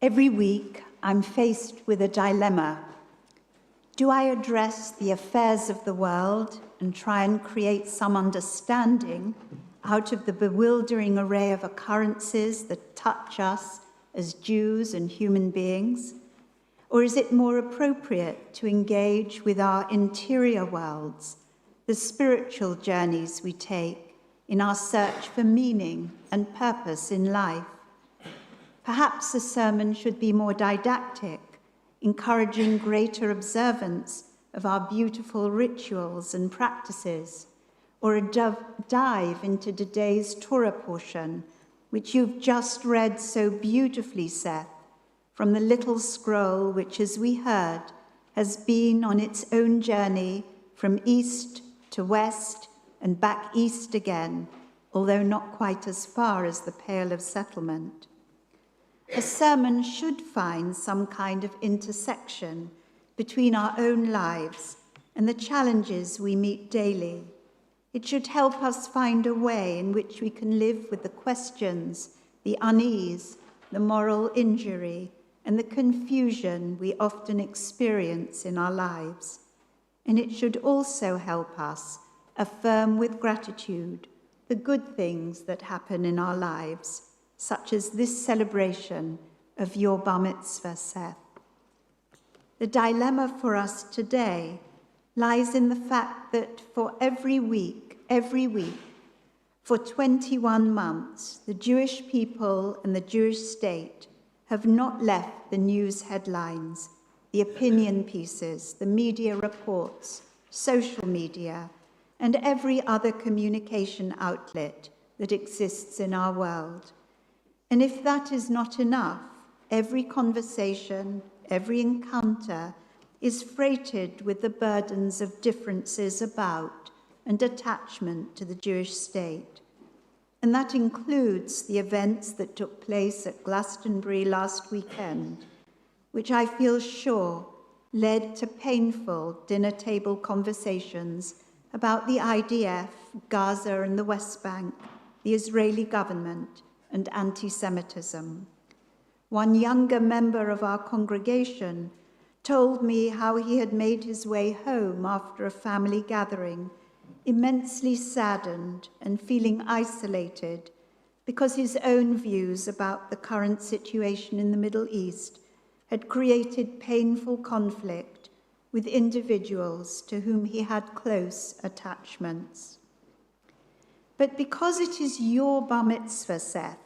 Every week, I'm faced with a dilemma. Do I address the affairs of the world and try and create some understanding out of the bewildering array of occurrences that touch us as Jews and human beings? Or is it more appropriate to engage with our interior worlds, the spiritual journeys we take in our search for meaning and purpose in life? Perhaps a sermon should be more didactic, encouraging greater observance of our beautiful rituals and practices, or a dive into today's Torah portion, which you've just read so beautifully, Seth, from the little scroll which, as we heard, has been on its own journey from east to west and back east again, although not quite as far as the Pale of Settlement. A sermon should find some kind of intersection between our own lives and the challenges we meet daily. It should help us find a way in which we can live with the questions, the unease, the moral injury, and the confusion we often experience in our lives. And it should also help us affirm with gratitude the good things that happen in our lives, such as this celebration of your Bar Mitzvah, Seth. The dilemma for us today lies in the fact that for every week, for 21 months, the Jewish people and the Jewish state have not left the news headlines, the opinion pieces, the media reports, social media, and every other communication outlet that exists in our world. And if that is not enough, every conversation, every encounter is freighted with the burdens of differences about and attachment to the Jewish state. And that includes the events that took place at Glastonbury last weekend, which I feel sure led to painful dinner table conversations about the IDF, Gaza and the West Bank, the Israeli government, and anti-Semitism. One younger member of our congregation told me how he had made his way home after a family gathering, immensely saddened and feeling isolated because his own views about the current situation in the Middle East had created painful conflict with individuals to whom he had close attachments. But because it is your Bar Mitzvah, Seth,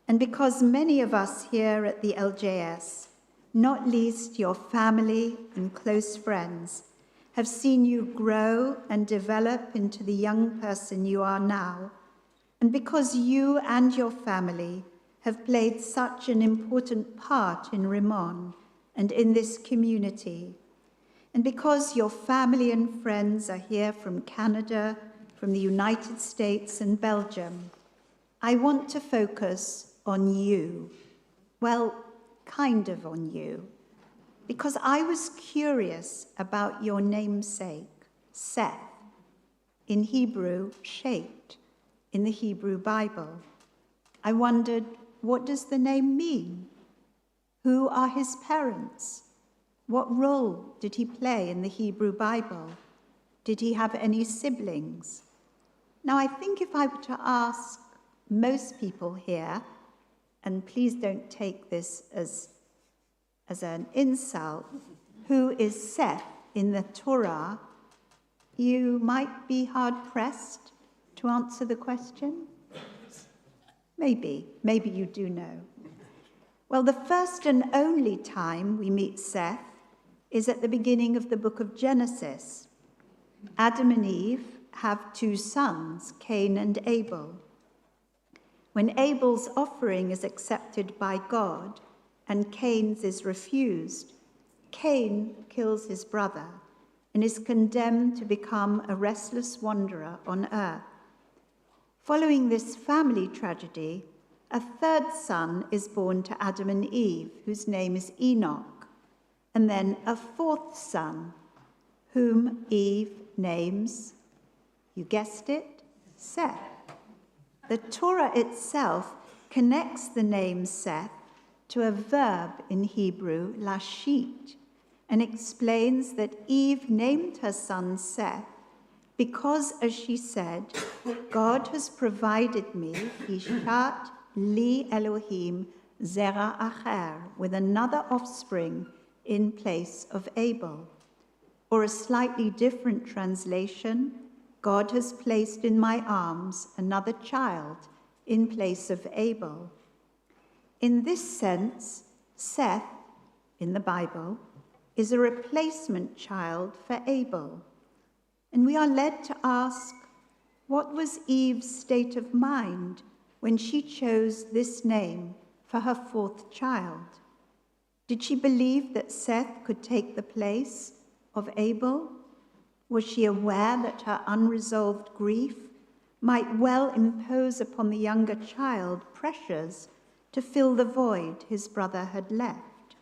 and because many of us here at the LJS, not least your family and close friends, have seen you grow and develop into the young person you are now, and because you and your family have played such an important part in Rimon and in this community, and because your family and friends are here from Canada, from the United States and Belgium, I want to focus on you. Well, kind of on you, because I was curious about your namesake, Seth, in Hebrew, shaped in the Hebrew Bible. I wondered, what does the name mean? Who are his parents? What role did he play in the Hebrew Bible? Did he have any siblings? Now, I think if I were to ask most people here, and please don't take this as an insult, who is Seth in the Torah, you might be hard-pressed to answer the question. Maybe you do know. Well, the first and only time we meet Seth is at the beginning of the book of Genesis. Adam and Eve have two sons, Cain and Abel. When Abel's offering is accepted by God and Cain's is refused, Cain kills his brother and is condemned to become a restless wanderer on earth. Following this family tragedy, a third son is born to Adam and Eve, whose name is Enoch, and then a fourth son, whom Eve names, you guessed it, Seth. The Torah itself connects the name Seth to a verb in Hebrew, lashit, and explains that Eve named her son Seth because, as she said, God has provided me, Ishat li Elohim zera acher, with another offspring in place of Abel. Or a slightly different translation, God has placed in my arms another child in place of Abel. In this sense, Seth, in the Bible, is a replacement child for Abel. And we are led to ask, what was Eve's state of mind when she chose this name for her fourth child? Did she believe that Seth could take the place of Abel? Was she aware that her unresolved grief might well impose upon the younger child pressures to fill the void his brother had left?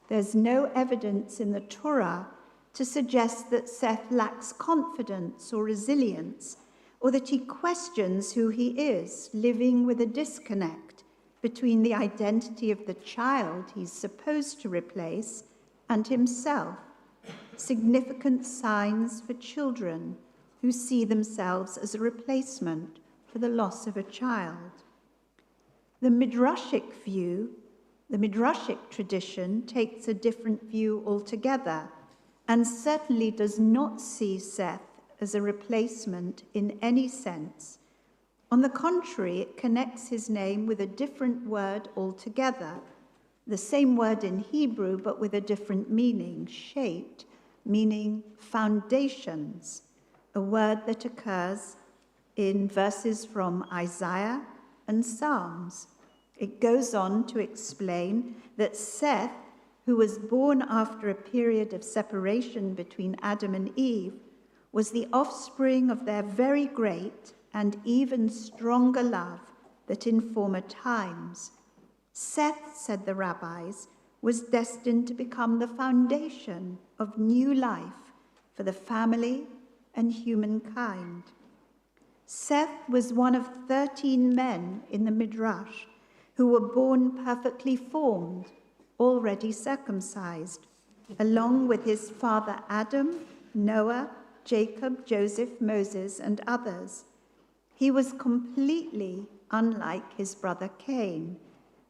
There's no evidence in the Torah to suggest that Seth lacks confidence or resilience, or that he questions who he is, living with a disconnect between the identity of the child he's supposed to replace and himself. Significant signs for children who see themselves as a replacement for the loss of a child. The Midrashic tradition takes a different view altogether, and certainly does not see Seth as a replacement in any sense. On the contrary, it connects his name with a different word altogether, the same word in Hebrew, but with a different meaning, shet, meaning foundations, a word that occurs in verses from Isaiah and Psalms. It goes on to explain that Seth, who was born after a period of separation between Adam and Eve, was the offspring of their very great and even stronger love that in former times. Seth, said the rabbis, was destined to become the foundation of new life for the family and humankind. Seth was one of 13 men in the Midrash who were born perfectly formed, already circumcised, along with his father Adam, Noah, Jacob, Joseph, Moses, and others. He was completely unlike his brother Cain,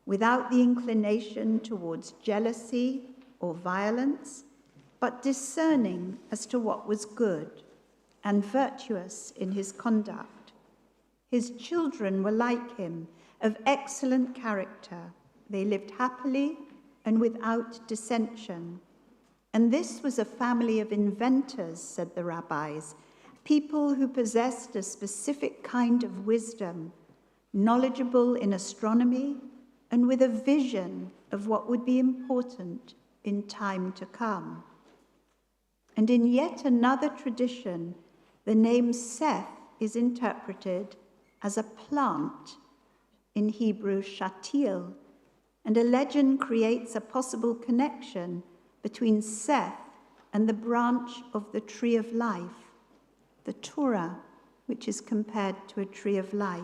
without the inclination towards jealousy or violence, but discerning as to what was good and virtuous in his conduct. His children were like him, of excellent character. They lived happily and without dissension. And this was a family of inventors, said the rabbis, people who possessed a specific kind of wisdom, knowledgeable in astronomy, and with a vision of what would be important in time to come. And in yet another tradition, the name Seth is interpreted as a plant, in Hebrew shatil, and a legend creates a possible connection between Seth and the branch of the tree of life, the Torah, which is compared to a tree of life.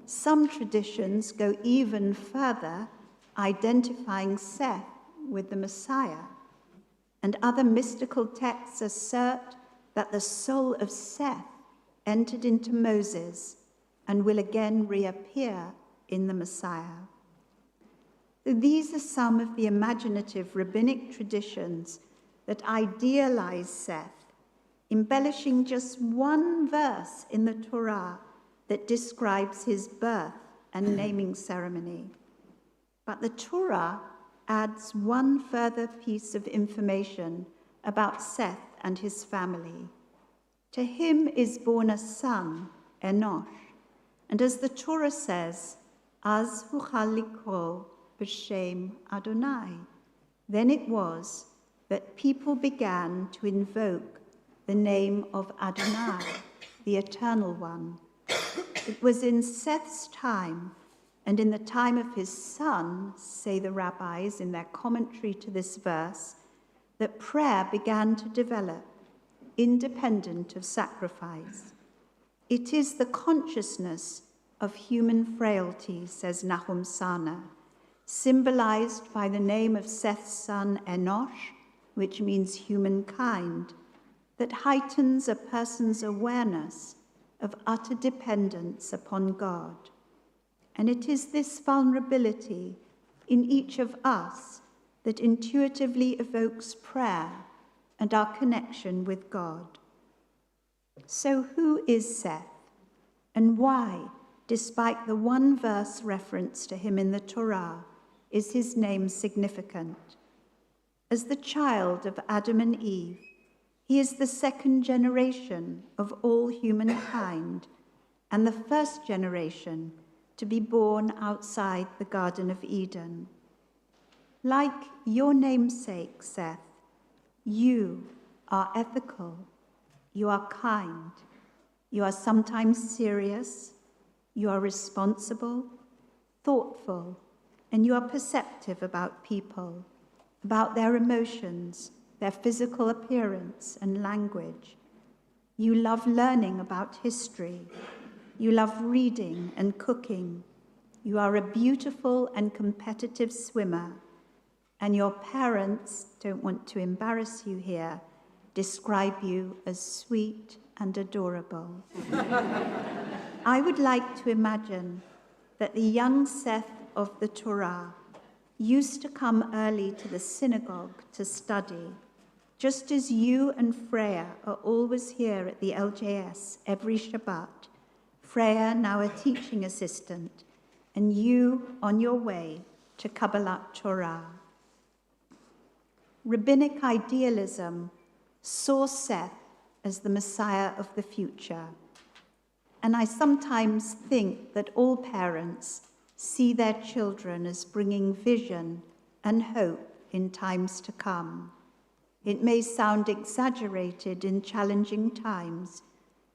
Some traditions go even further, identifying Seth with the Messiah, and other mystical texts assert that the soul of Seth entered into Moses and will again reappear in the Messiah. These are some of the imaginative rabbinic traditions that idealize Seth, embellishing just one verse in the Torah that describes his birth and naming ceremony. But the Torah adds one further piece of information about Seth and his family. To him is born a son, Enosh, and as the Torah says, Az huchal likro b'shem Adonai. Then it was that people began to invoke the name of Adonai, the Eternal One. It was in Seth's time and in the time of his son, say the rabbis in their commentary to this verse, that prayer began to develop, independent of sacrifice. It is the consciousness of human frailty, says Nahum Sana, symbolized by the name of Seth's son Enosh, which means humankind, that heightens a person's awareness of utter dependence upon God. And it is this vulnerability in each of us that intuitively evokes prayer and our connection with God. So who is Seth, and why, despite the one verse reference to him in the Torah, is his name significant? As the child of Adam and Eve, he is the second generation of all humankind and the first generation to be born outside the Garden of Eden. Like your namesake, Seth, you are ethical, you are kind, you are sometimes serious, you are responsible, thoughtful, and you are perceptive about people, about their emotions, their physical appearance and language. You love learning about history. You love reading and cooking. You are a beautiful and competitive swimmer. And your parents, don't want to embarrass you here, describe you as sweet and adorable. I would like to imagine that the young Seth of the Torah used to come early to the synagogue to study, just as you and Freya are always here at the LJS every Shabbat. Freya, now a teaching assistant, and you on your way to Kabbalat Torah. Rabbinic idealism saw Seth as the Messiah of the future. And I sometimes think that all parents see their children as bringing vision and hope in times to come. It may sound exaggerated in challenging times,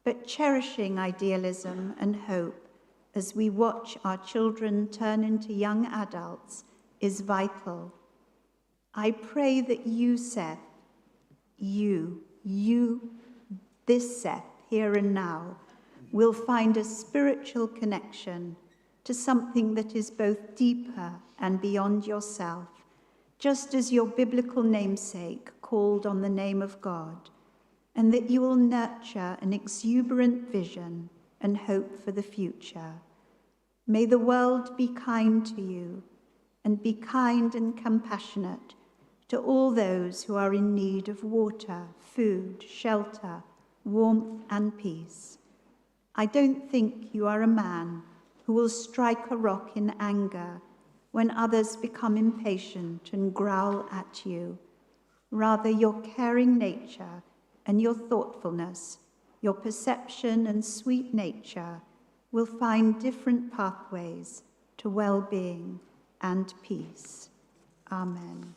but cherishing idealism and hope as we watch our children turn into young adults is vital. I pray that you, Seth, this Seth, here and now, will find a spiritual connection to something that is both deeper and beyond yourself, just as your biblical namesake called on the name of God, and that you will nurture an exuberant vision and hope for the future. May the world be kind to you, and be kind and compassionate to all those who are in need of water, food, shelter, warmth, and peace. I don't think you are a man who will strike a rock in anger when others become impatient and growl at you. Rather, your caring nature and your thoughtfulness, your perception and sweet nature will find different pathways to well-being and peace. Amen.